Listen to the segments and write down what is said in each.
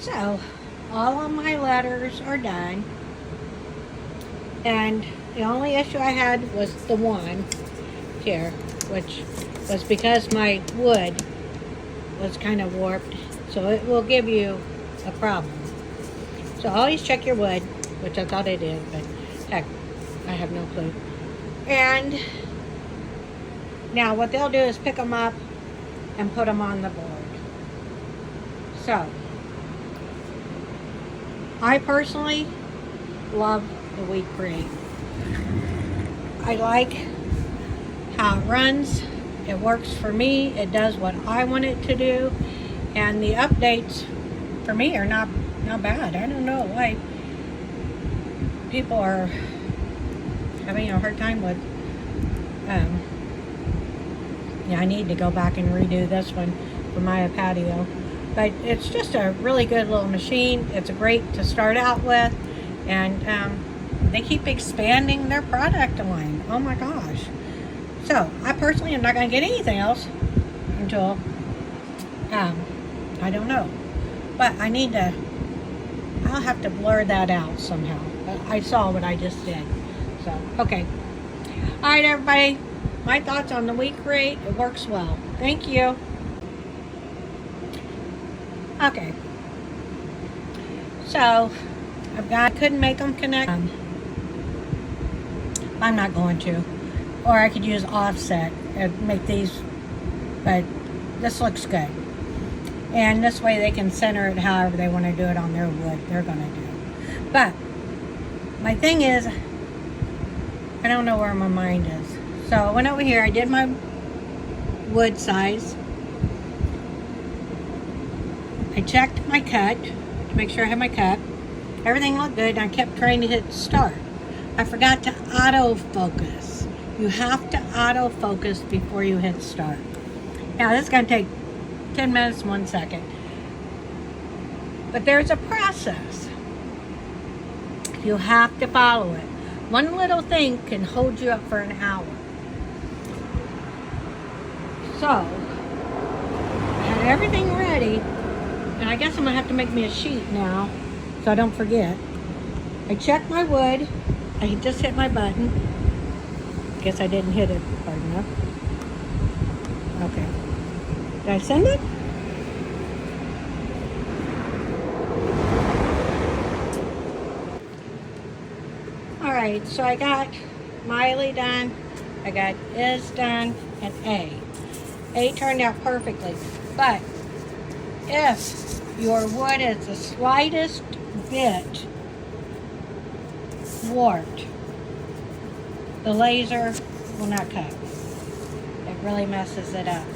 So, all of my letters are done. And the only issue I had was the one here, which was because my wood was kind of warped. So it will give you a problem. So always check your wood, which I thought I did, but heck, I have no clue. And now what they'll do is pick them up and put them on the board. So, I personally love the WeCreat. I like how it runs. It works for me. It does what I want it to do. And the updates for me are not bad. I don't know why people are having a hard time with yeah, I need to go back and redo this one for my patio. But it's just a really good little machine. It's great to start out with. And they keep expanding their product line. Oh my gosh. So, I personally am not going to get anything else until, I don't know. But I need to, I'll have to blur that out somehow. But I saw what I just did. So, okay. Alright, everybody. My thoughts on the WeCreat. It works well. Thank you. Okay. So, I couldn't make them connect. I'm not going to. Or I could use offset and make these, but this looks good. And this way they can center it however they want to do it on their wood. They're going to do. But my thing is, I don't know where my mind is. So I went over here. I did my wood size. I checked my cut to make sure I had my cut. Everything looked good, and I kept trying to hit start. I forgot to autofocus. You have to autofocus before you hit start. Now, this is going to take 10 minutes, 1 second. But there's a process. You have to follow it. One little thing can hold you up for an hour. So, I had everything ready. And I guess I'm going to have to make me a sheet now, so I don't forget. I checked my wood. I just hit my button. Guess I didn't hit it hard enough. Okay. Did I send it? Alright, so I got Miley done. I got is done and A. A turned out perfectly. But if your wood is the slightest bit warped, the laser will not cut. It really messes it up.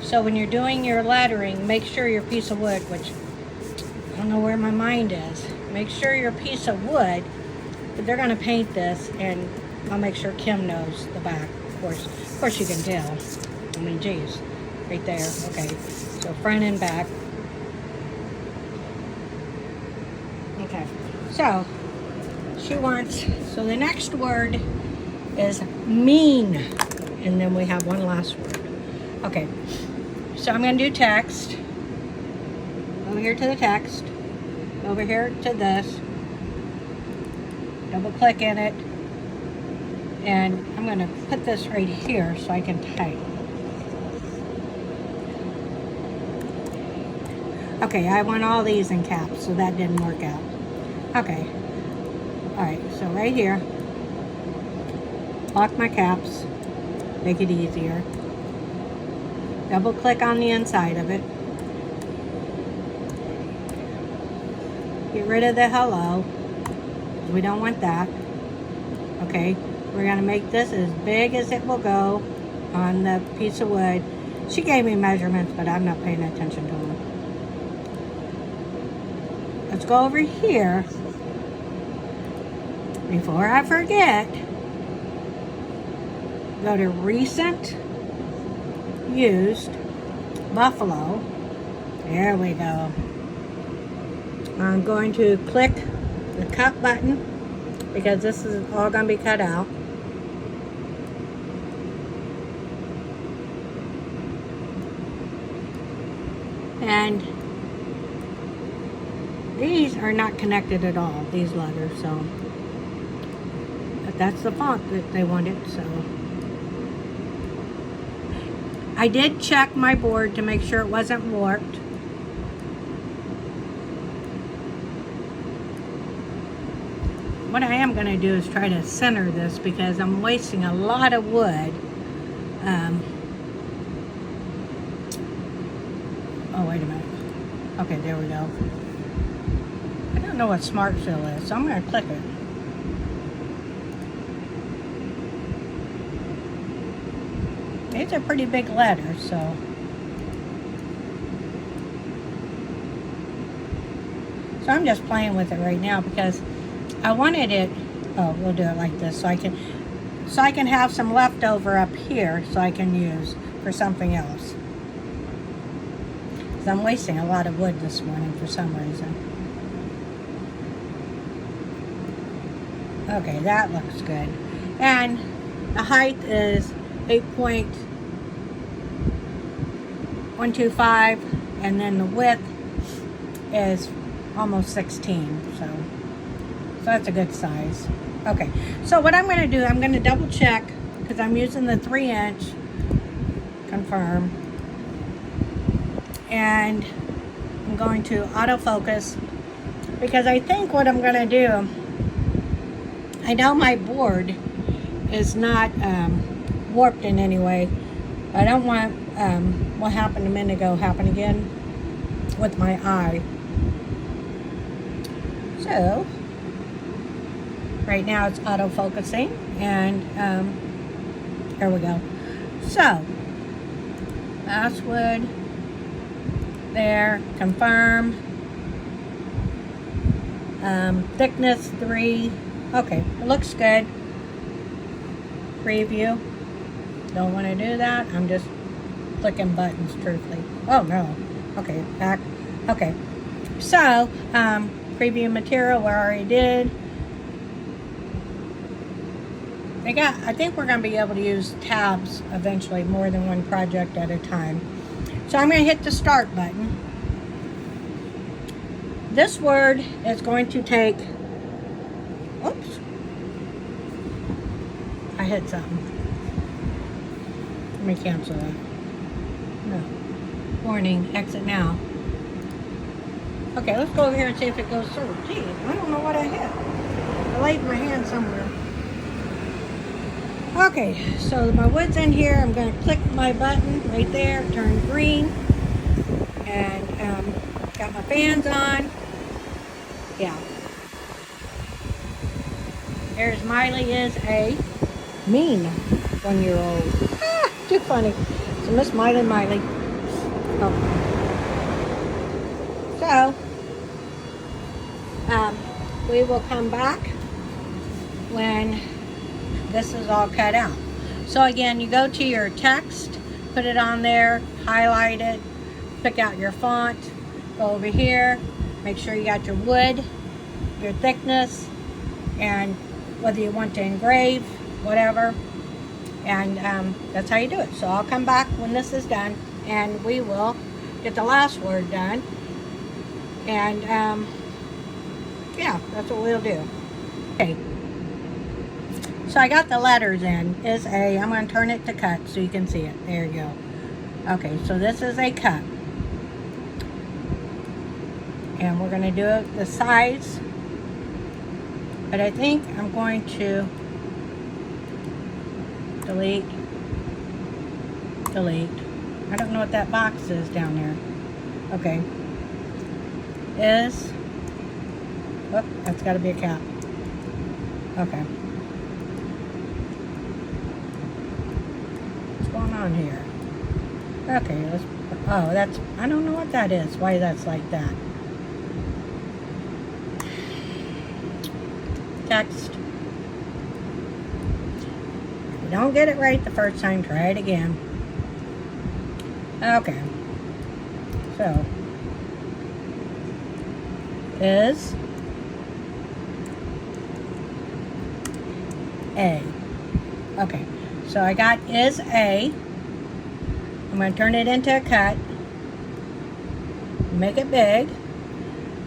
So when you're doing your lettering, make sure your piece of wood, which I don't know where my mind is, make sure your piece of wood, but they're going to paint this, and I'll make sure Kim knows the back. Of course you can tell. I mean, geez, right there. Okay, so front and back. Okay, so she wants, so the next word is mean, and then we have one last word. Okay, so I'm going to do text. Over here to the text. Over here to this. Double click in it. And I'm going to put this right here so I can type. Okay, I want all these in caps, so that didn't work out. Okay. Alright, so right here. Lock my caps. Make it easier. Double click on the inside of it. Get rid of the hello. We don't want that. Okay, we're going to make this as big as it will go on the piece of wood. She gave me measurements, but I'm not paying attention to them. Let's go over here. Before I forget, go to recent used buffalo. There we go. I'm going to click the cut button because this is all going to be cut out. And These are not connected at all, these letters, so. But that's the font that they wanted, so. I did check my board to make sure it wasn't warped. What I am going to do is try to center this because I'm wasting a lot of wood. Oh, wait a minute. Okay, there we go. I don't know what Smart Fill is, so I'm going to click it. It's a pretty big letter, so. So I'm just playing with it right now because I wanted it. Oh, we'll do it like this so I can have some leftover up here so I can use for something else. Because I'm wasting a lot of wood this morning for some reason. Okay, that looks good. And the height is 8.125, and then the width is almost 16, so that's a good size. Okay, so what I'm going to do, I'm going to double check because I'm using the 3-inch, confirm, and I'm going to autofocus because I think what I'm going to do, I know my board is not warped in any way. I don't want what happened a minute ago happen again with my eye. So right now it's auto-focusing, and there we go. So basswood there, confirm, thickness 3. Okay, it looks good. Preview. Don't want to do that. I'm just clicking buttons, truthfully. Oh no. Okay, back. Okay. So, preview material we already did. I think we're going to be able to use tabs eventually, more than one project at a time. So I'm going to hit the start button. This word is going to take, oops, I hit something. Let me cancel that. No. Warning, exit now. Okay, let's go over here and see if it goes through. Geez, I don't know what I hit. I laid my hand somewhere. Okay, so my wood's in here. I'm going to click my button right there, turn green, and got my fans on. Yeah. There's Miley is a mean 1-year-old. Ah, too funny. So Miss Miley. Oh. So, we will come back when this is all cut out. So again, you go to your text, put it on there, highlight it, pick out your font, go over here, make sure you got your wood, your thickness, and whether you want to engrave, whatever, and that's how you do it. So I'll come back when this is done, and we will get the last word done, and yeah, that's what we'll do. Okay. So I got the letters in. Is a, I'm going to turn it to cut so you can see it. There you go. Okay, so this is a cut. And we're going to do it the size. But I think I'm going to delete. I don't know what that box is down there. Okay. Is, oh, that's got to be a cap. Okay. Going on here. Okay, let's, oh, that's, I don't know what that is, why that's like that. Text. If you don't get it right the first time, try it again. Okay. So, is a. Okay. So I got is a. I'm going to turn it into a cut. Make it big.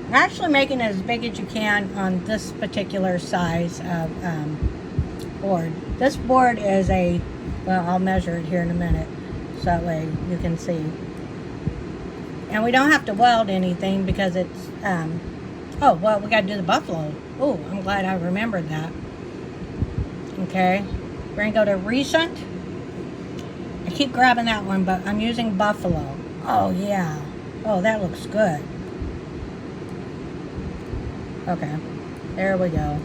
I'm actually making it as big as you can on this particular size of board. This board is a, well, I'll measure it here in a minute so that way you can see. And we don't have to weld anything because it's, oh, well, we got to do the buffalo. Oh, I'm glad I remembered that. Okay, we're going to go to recent. I keep grabbing that one, but I'm using buffalo. Oh, yeah. Oh, that looks good. Okay, there we go.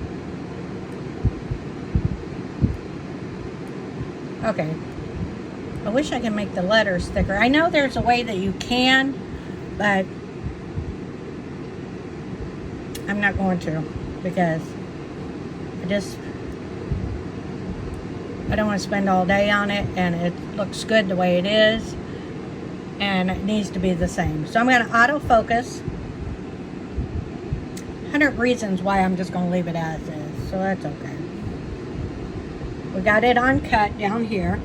Okay, I wish I could make the letters thicker. I know there's a way that you can, but I'm not going to because I don't want to spend all day on it, and it looks good the way it is, and it needs to be the same. So I'm going to autofocus. 100 reasons why I'm just going to leave it as is, so that's okay. We got it on cut down here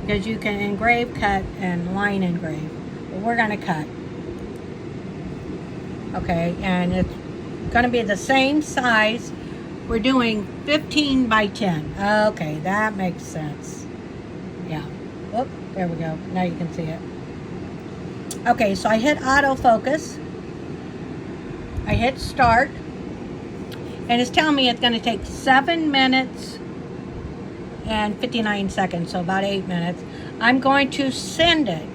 because you can engrave, cut, and line engrave. But we're going to cut. Okay, and it's going to be the same size. We're doing 15 by 10. Okay, that makes sense. Yeah. Oh, there we go. Now you can see it. Okay, so I hit autofocus. I hit start. And it's telling me it's going to take 7 minutes and 59 seconds, so about 8 minutes. I'm going to send it.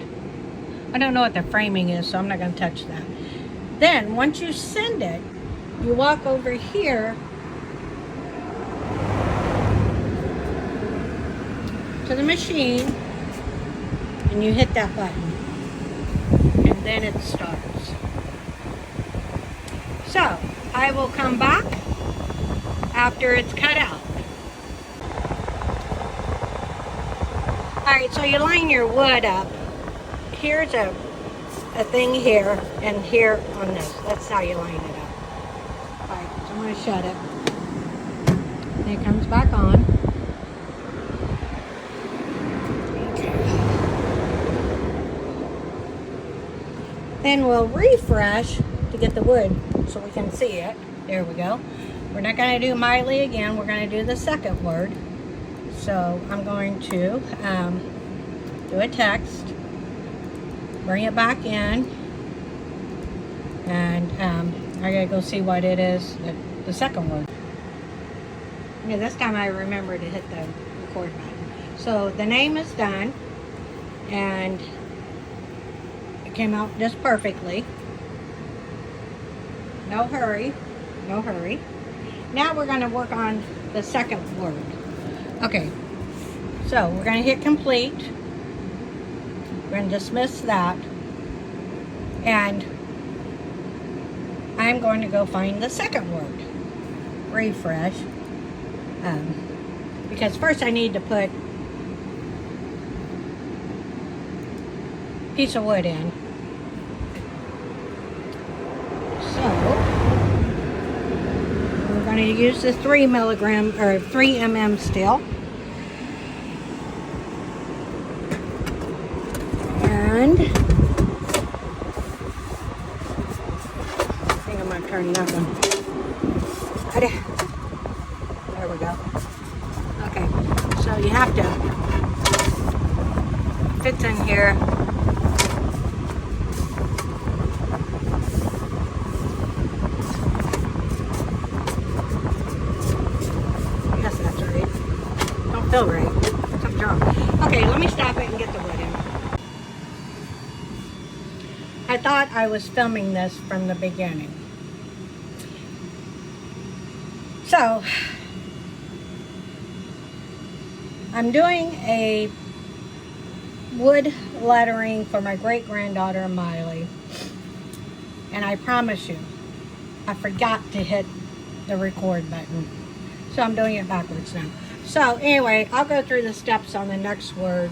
I don't know what the framing is, so I'm not going to touch that. Then, once you send it, you walk over here to the machine and you hit that button and then it starts. So I will come back after it's cut out. Alright, so you line your wood up. Here's a thing here and here on this. That's how you line it up. Alright, so I'm going to shut it. And it comes back on. Then we'll refresh to get the wood so we can see it. There we go. We're not going to do Miley again. We're going to do the second word. So I'm going to do a text, bring it back in, and I got to go see what it is, the second word. Yeah, this time I remember to hit the record button. So the name is done, and came out just perfectly. No hurry, no hurry. Now we're going to work on the second word. Okay, so we're going to hit complete. We're going to dismiss that, and I'm going to go find the second word. Refresh, because first I need to put a piece of wood in. We're going to use the 3 milligram or 3 mm steel. And I think I'm going to turn that one. There we go. Okay, so you have to, fits in here. Feel right. Something's wrong. Okay, let me stop it and get the wood in. I thought I was filming this from the beginning. So, I'm doing a wood lettering for my great-granddaughter Miley. And I promise you, I forgot to hit the record button. So I'm doing it backwards now. So anyway, I'll go through the steps on the next word.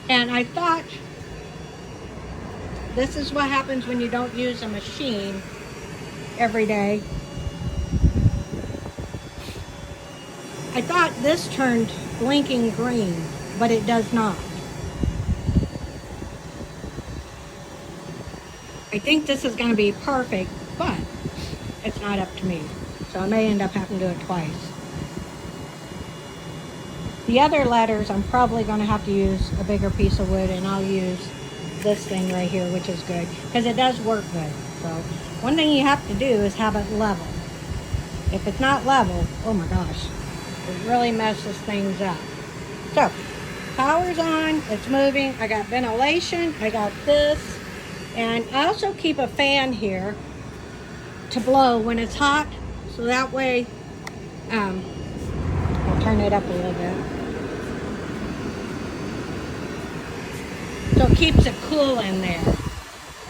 And I thought this is what happens when you don't use a machine every day. I thought this turned blinking green, but it does not. I think this is going to be perfect but it's not up to me. So I may end up having to do it twice. The other letters, I'm probably going to have to use a bigger piece of wood, and I'll use this thing right here, which is good, because it does work good. So one thing you have to do is have it level. If it's not level, oh my gosh, it really messes things up. So, power's on, it's moving, I got ventilation, I got this, and I also keep a fan here to blow when it's hot, so that way, I'll turn it up a little bit. So it keeps it cool in there.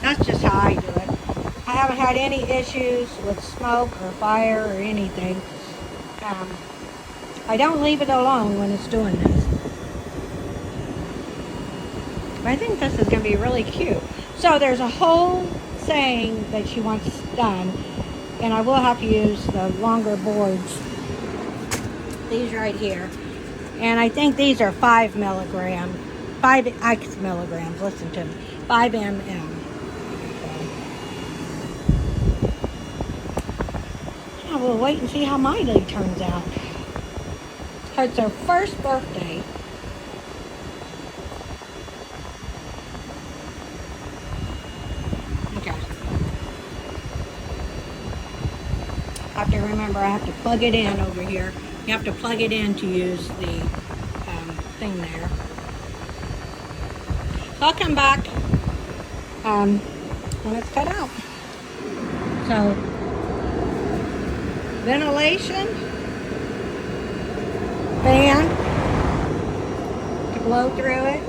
That's just how I do it. I haven't had any issues with smoke or fire or anything. I don't leave it alone when it's doing this. But I think this is going to be really cute. So there's a whole saying that she wants done, and I will have to use the longer boards. These right here. And I think these are 5 milligrams. 5 milligrams, listen to me. 5 mm. Yeah, we'll wait and see how my lead turns out. It's her first birthday. Okay. I have to remember I have to plug it in over here. You have to plug it in to use the thing there. So I'll come back when it's cut out. So, ventilation, fan to blow through it,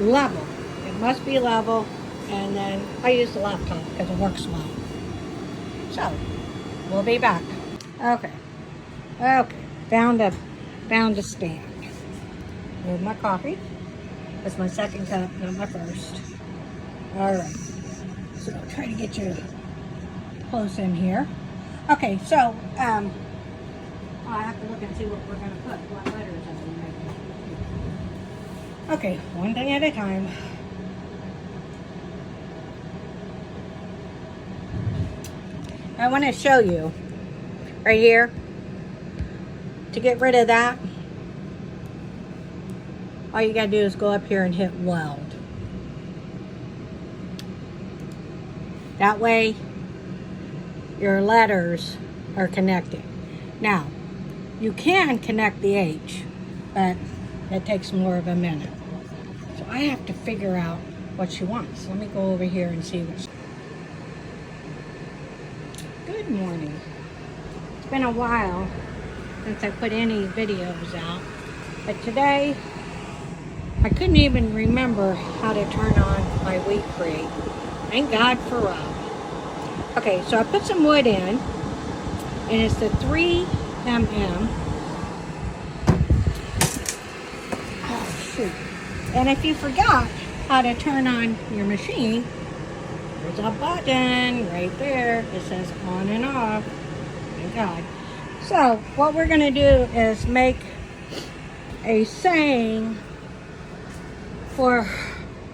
level. It must be level, and then I use the laptop because it works well. So, we'll be back. Okay, found a stand. Here's my coffee. That's my second cup, not my first. All right, so I'll try to get you close in here. Okay, so I have to look and see what we're going to put, what letters I'm going to make. Okay, one thing at a time. I want to show you right here, to get rid of that, all you gotta do is go up here and hit weld. That way your letters are connected. Now, you can connect the H, but it takes more of a minute. So I have to figure out what she wants. Let me go over here and see what she... Good morning. It's been a while since I put any videos out, but today I couldn't even remember how to turn on my WeCreat. Thank God for Rob. Okay, so I put some wood in, and it's the 3 mm. Oh, shoot. And if you forgot how to turn on your machine, there's a button right there. It says on and off. Thank God. So, what we're going to do is make a saying for,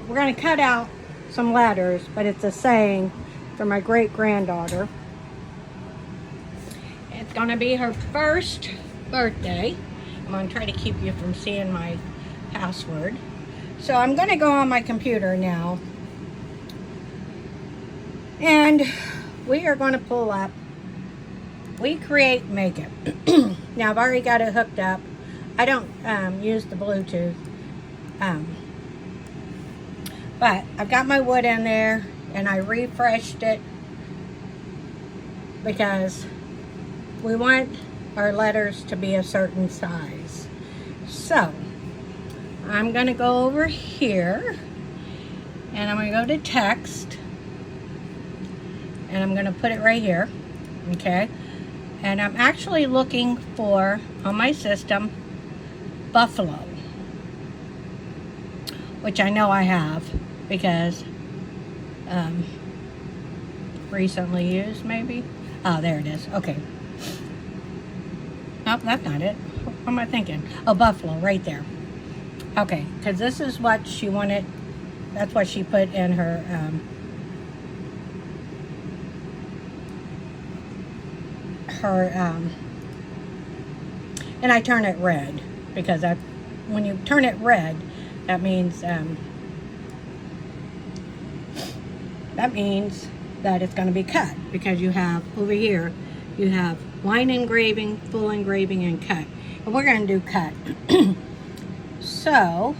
we're going to cut out some letters, but it's a saying for my great-granddaughter. It's going to be her first birthday. I'm going to try to keep you from seeing my password. So I'm going to go on my computer now, and we are going to pull up WeCreat Make It. Now I've already got it hooked up. I don't use the Bluetooth. But I've got my wood in there, and I refreshed it because we want our letters to be a certain size. So I'm going to go over here, and I'm going to go to text, and I'm going to put it right here, okay? And I'm actually looking for, on my system, buffalo, which I know I have because recently used, maybe. Oh, there it is. Okay. Nope, that's not it. What am I thinking? Oh, buffalo, right there. Okay, because this is what she wanted. That's what she put in her her, and I turn it red because when you turn it red, that means that it's going to be cut, because you have over here, you have line engraving, full engraving, and cut. And we're going to do cut. So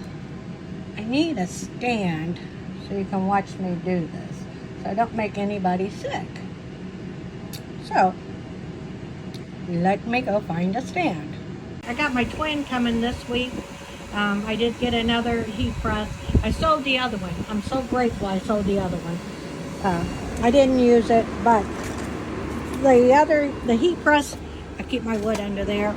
I need a stand so you can watch me do this, so I don't make anybody sick. So let me go find a stand. I got my twin coming this week. I did get another heat press. I sold the other one. I'm so grateful I sold the other one. I didn't use it, but the heat press, I keep my wood under there.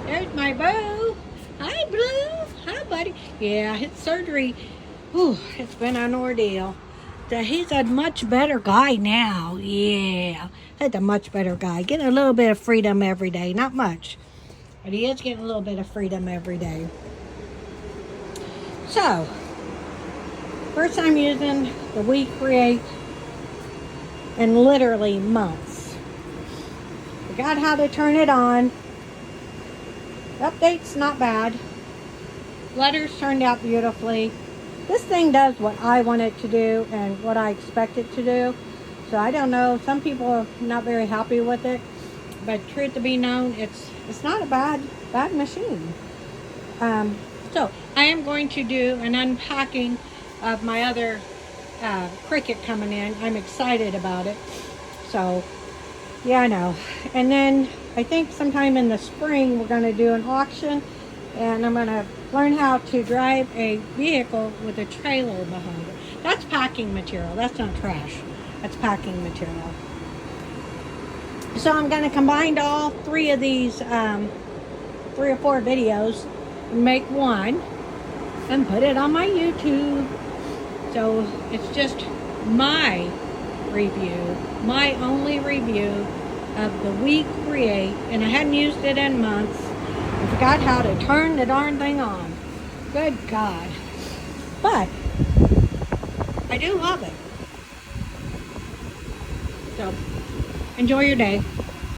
There's my Boo. Hi, Blue. Hi, buddy. Yeah, his surgery, whew, it's been an ordeal. He's a much better guy now. Yeah, he's a much better guy. Getting a little bit of freedom every day. Not much, but he is getting a little bit of freedom every day. So, first I'm using the WeCreat in literally months. Forgot how to turn it on. The update's not bad. Letters turned out beautifully. This thing does what I want it to do and what I expect it to do. So I don't know, some people are not very happy with it, but truth to be known, it's not a bad machine. So I am going to do an unpacking of my other Cricut coming in. I'm excited about it. So yeah, I know. And then I think sometime in the spring we're going to do an auction, and I'm going to learn how to drive a vehicle with a trailer behind it. That's packing material. That's not trash. That's packing material. So I'm going to combine all three of these 3 or 4 videos and make one and put it on my YouTube. So it's just my review, my only review of the WeCreat, and I hadn't used it in months. I forgot how to turn the darn thing on. Good God. But I do love it. So enjoy your day.